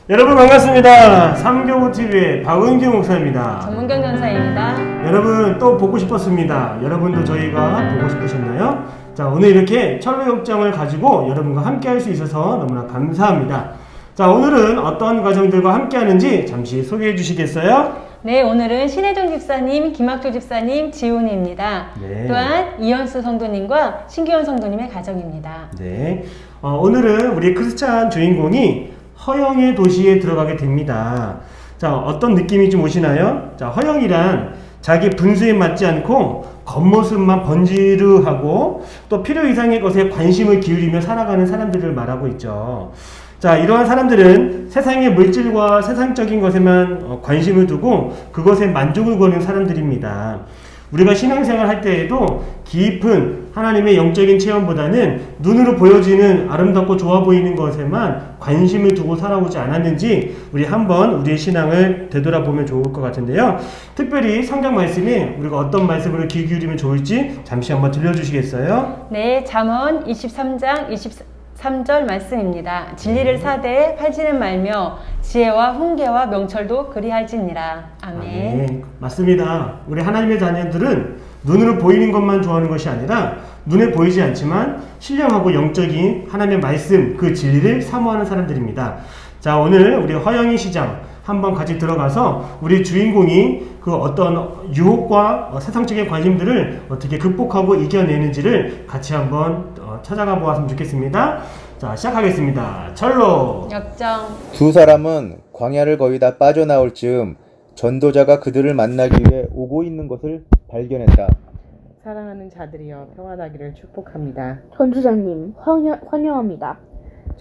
여러분 반갑습니다. 삼교보TV의 박은규 목사입니다. 전문경 전사입니다. 여러분 또 보고 싶었습니다. 여러분도 저희가 보고 싶으셨나요? 자, 오늘 이렇게 철로역정을 가지고 여러분과 함께 할 수 있어서 너무나 감사합니다. 자, 오늘은 어떤 과정들과 함께 하는지 잠시 소개해 주시겠어요? 네, 오늘은 신혜정 집사님, 김학조 집사님, 지훈이입니다. 네. 또한 이현수 성도님과 신규현 성도님의 가정입니다. 네. 오늘은 우리 크리스찬 주인공이 허영의 도시에 들어가게 됩니다. 자, 어떤 느낌이 좀 오시나요? 자, 허영이란 자기 분수에 맞지 않고 겉모습만 번지르하고 또 필요 이상의 것에 관심을 기울이며 살아가는 사람들을 말하고 있죠. 자, 이러한 사람들은 세상의 물질과 세상적인 것에만 관심을 두고 그것에 만족을 거는 사람들입니다. 우리가 신앙생활 할 때에도 깊은 하나님의 영적인 체험보다는 눈으로 보여지는 아름답고 좋아 보이는 것에만 관심을 두고 살아오지 않았는지 우리 한번 우리의 신앙을 되돌아보면 좋을 것 같은데요. 특별히 성경 말씀에 우리가 어떤 말씀으로 귀 기울이면 좋을지 잠시 한번 들려주시겠어요? 네, 잠언 23장 23절 말씀입니다. 진리를 사되 팔지는 말며 지혜와 훈계와 명철도 그리할지니라. 아멘. 네, 맞습니다. 우리 하나님의 자녀들은 눈으로 보이는 것만 좋아하는 것이 아니라 눈에 보이지 않지만 신령하고 영적인 하나님의 말씀, 그 진리를 사모하는 사람들입니다. 자, 오늘 우리 허영의 시장 한번 같이 들어가서 우리 주인공이 그 어떤 유혹과 세상적인 관심들을 어떻게 극복하고 이겨내는지를 같이 한번 찾아가 보았으면 좋겠습니다. 자, 시작하겠습니다. 철로. 역정. 두 사람은 광야를 거의 다 빠져나올 즈음 전도자가 그들을 만나기 위해 오고 있는 것을 발견했다. 사랑하는 자들이여 평안하기를 축복합니다. 전주장님, 환영합니다.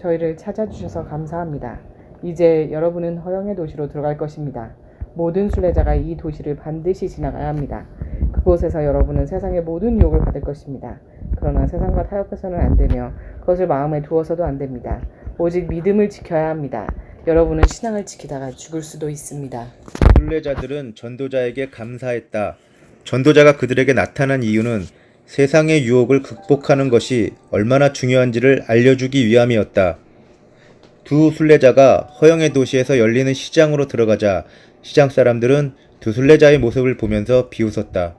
저희를 찾아주셔서 감사합니다. 이제 여러분은 허영의 도시로 들어갈 것입니다. 모든 순례자가 이 도시를 반드시 지나가야 합니다. 그곳에서 여러분은 세상의 모든 유혹을 받을 것입니다. 그러나 세상과 타협해서는 안 되며 그것을 마음에 두어서도 안 됩니다. 오직 믿음을 지켜야 합니다. 여러분은 신앙을 지키다가 죽을 수도 있습니다. 순례자들은 전도자에게 감사했다. 전도자가 그들에게 나타난 이유는 세상의 유혹을 극복하는 것이 얼마나 중요한지를 알려주기 위함이었다. 두 순례자가 허영의 도시에서 열리는 시장으로 들어가자 시장 사람들은 두 순례자의 모습을 보면서 비웃었다.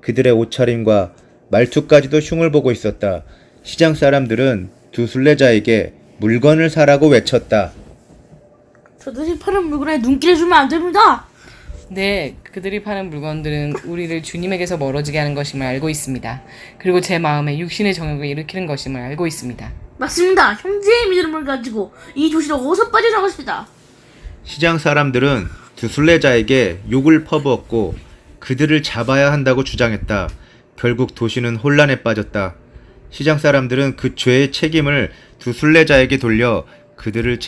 그들의 옷차림과 말투까지도 흉을 보고 있었다. 시장 사람들은 두 순례자에게 물건을 사라고 외쳤다. 저들이 파는 물건에 눈길을 주면 안 됩니다. 네, 그들이 파는 물건들은 우리를 주님에게서 멀어지게 하는 것임을 알고 있습니다. 그리고 제 마음에 육신의 정욕을 일으키는 것임을 알고 있습니다. 맞습니다. 형제의 믿음을 가지고 이 도시로 어서 빠져나갔습니다. 시장 사람들은 두 순례자에게 욕을 퍼부었고 그들을 잡아야 한다고 주장했다. 결국 도시는 혼란에 빠졌다. 시장 사람들은 그 죄의 책임을 두 순례자에게 돌려 그들을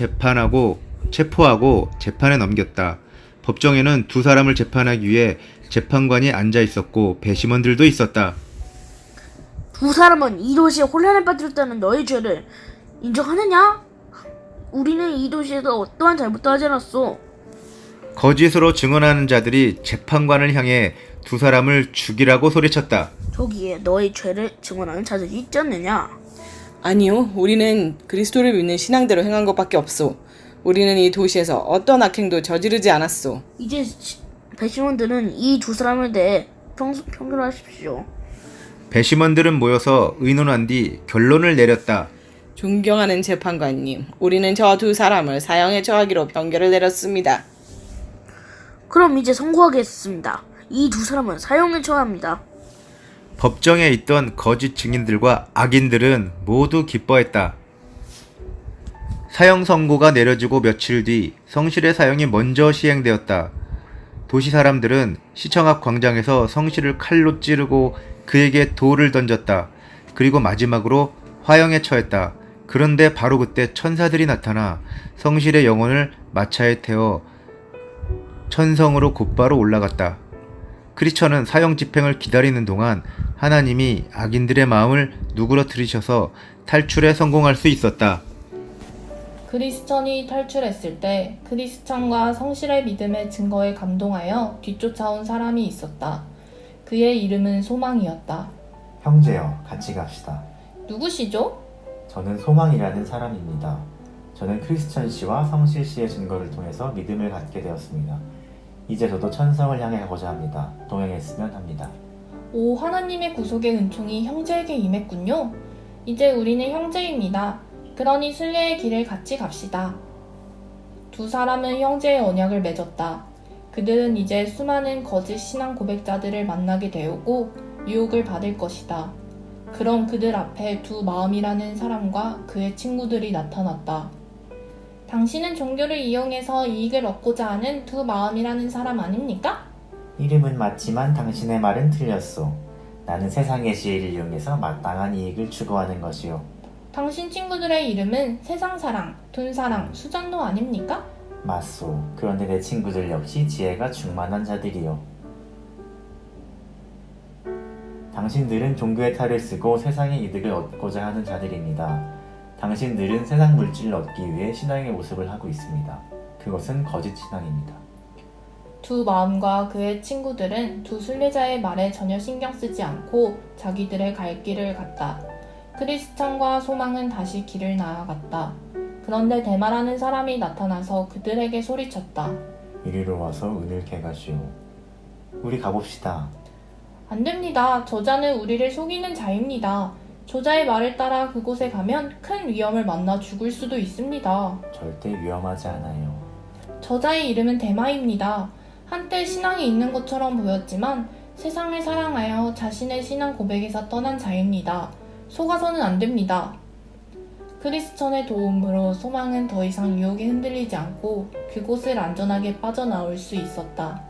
체포하고 재판에 넘겼다. 법정에는 두 사람을 재판하기 위해 재판관이 앉아 있었고 배심원들도 있었다. 두 사람은 이 도시에 혼란에 빠뜨렸다는 너의 죄를 인정하느냐? 우리는 이 도시에서 어떠한 잘못도 하지 않았어. 거짓으로 증언하는 자들이 재판관을 향해 두 사람을 죽이라고 소리쳤다. 저기에 너의 죄를 증언하는 자들이 있지 않느냐? 아니요, 우리는 그리스도를 믿는 신앙대로 행한 것밖에 없소. 우리는 이 도시에서 어떤 악행도 저지르지 않았소. 이제 배심원들은 이 두 사람에 대해 평론하십시오. 배심원들은 모여서 의논한 뒤 결론을 내렸다. 존경하는 재판관님, 우리는 저 두 사람을 사형에 처하기로 판결을 내렸습니다. 그럼 이제 선고하겠습니다. 이 두 사람은 사형에 처합니다. 법정에 있던 거짓 증인들과 악인들은 모두 기뻐했다. 사형 선고가 내려지고 며칠 뒤 성실의 사형이 먼저 시행되었다. 도시 사람들은 시청 앞 광장에서 성실을 칼로 찌르고 그에게 돌을 던졌다. 그리고 마지막으로 화형에 처했다. 그런데 바로 그때 천사들이 나타나 성실의 영혼을 마차에 태워 천성으로 곧바로 올라갔다. 크리스천은 사형 집행을 기다리는 동안 하나님이 악인들의 마음을 누그러뜨리셔서 탈출에 성공할 수 있었다. 크리스천이 탈출했을 때 크리스천과 성실의 믿음의 증거에 감동하여 뒤쫓아온 사람이 있었다. 그의 이름은 소망이었다. 형제여, 같이 갑시다. 누구시죠? 저는 소망이라는 사람입니다. 저는 크리스천 씨와 성실 씨의 증거를 통해서 믿음을 갖게 되었습니다. 이제 저도 천성을 향해 가고자 합니다. 동행했으면 합니다. 오, 하나님의 구속의 은총이 형제에게 임했군요. 이제 우리는 형제입니다. 그러니 순례의 길을 같이 갑시다. 두 사람은 형제의 언약을 맺었다. 그들은 이제 수많은 거짓 신앙 고백자들을 만나게 되었고 유혹을 받을 것이다. 그럼 그들 앞에 두 마음이라는 사람과 그의 친구들이 나타났다. 당신은 종교를 이용해서 이익을 얻고자 하는 두 마음이라는 사람 아닙니까? 이름은 맞지만 당신의 말은 틀렸소. 나는 세상의 지혜를 이용해서 마땅한 이익을 추구하는 것이요. 당신 친구들의 이름은 세상사랑, 돈사랑, 수잔도 아닙니까? 맞소. 그런데 내 친구들 역시 지혜가 충만한 자들이요. 당신들은 종교의 탈을 쓰고 세상의 이득을 얻고자 하는 자들입니다. 당신들은 세상 물질을 얻기 위해 신앙의 모습을 하고 있습니다. 그것은 거짓 신앙입니다. 두 마음과 그의 친구들은 두 순례자의 말에 전혀 신경 쓰지 않고 자기들의 갈 길을 갔다. 크리스찬과 소망은 다시 길을 나아갔다. 그런데 대마라는 사람이 나타나서 그들에게 소리쳤다. 이리로 와서 은을 캐가시오. 우리 가봅시다. 안 됩니다. 저자는 우리를 속이는 자입니다. 저자의 말을 따라 그곳에 가면 큰 위험을 만나 죽을 수도 있습니다. 절대 위험하지 않아요. 저자의 이름은 대마입니다. 한때 신앙이 있는 것처럼 보였지만 세상을 사랑하여 자신의 신앙 고백에서 떠난 자입니다. 속아서는 안 됩니다. 크리스천의 도움으로 소망은 더 이상 유혹에 흔들리지 않고 그곳을 안전하게 빠져나올 수 있었다.